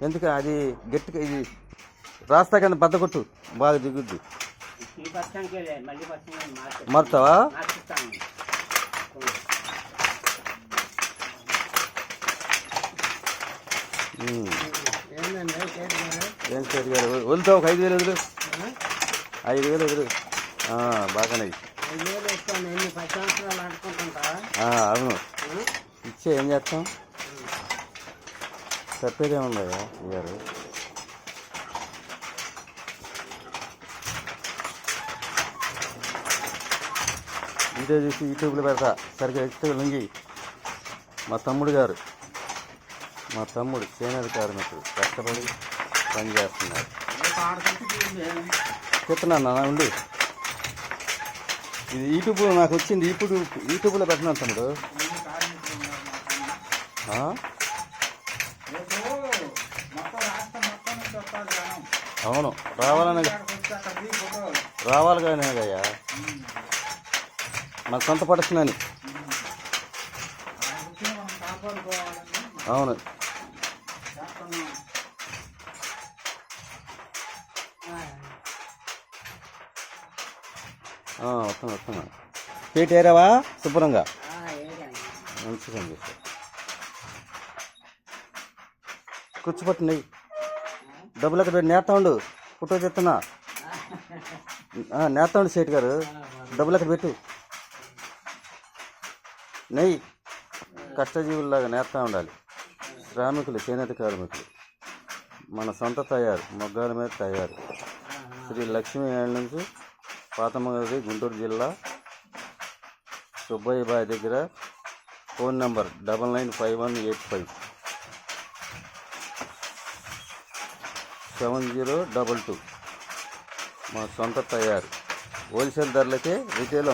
ఎందుకు అది గట్టిగా ఇది రాస్తా కింద బద్ద కొట్టు బాగా దిగుద్ది. మారుతావా? ఏం సేట్ గారు వదులుతావు? ఒక 5,000 వదులు. 5,000 వదులు. బాగానే అవును ఇచ్చే ఏం చేస్తాం, చెప్పేదేముందయ్యా గారు. వీడియో చూసి యూట్యూబ్లో పెడతా. సరిగ్గా ఎక్కితే లొంగి. మా తమ్ముడు గారు, మా తమ్ముడు చేనేత కార్మికుడు కష్టపడి పని చేస్తున్నారు. చెప్తున్నాను నాన్న ఉండి. ఇది యూట్యూబ్ నాకు వచ్చింది. ఇప్పుడు యూట్యూబ్లో పెట్టినాను తమ్ముడు. అవును రావాలి కానీ అయ్యా నాకు సొంత పడుతున్నాను. అవును వస్తున్నా. పేట ఏరావా శుభ్రంగా మంచిగా చేస్తా. కూర్చోపట్టినాయి డబ్బులు ఎక్కడ పెట్టి నేస్తా ఉండు. ఫోటో చెప్తున్నా నేస్తా ఉండు. సేట్ గారు డబ్బులు ఎక్కడ పెట్టు. నెయ్యి కష్టజీవుల్లాగా నేస్తా ఉండాలి. శ్రామికులు, చేనేత కార్మికులు, మన సొంత తయారు, మొగ్గాల మీద తయారు. శ్రీ లక్ష్మీ ఏళ్ళ నుంచి పాతమగది, గుంటూరు జిల్లా, సుబ్బయ్య బాయ్ దగ్గర. Phone number 995185 7022. మా సొంత తయారు. హోల్సేల్ ధరలకే రిటైల్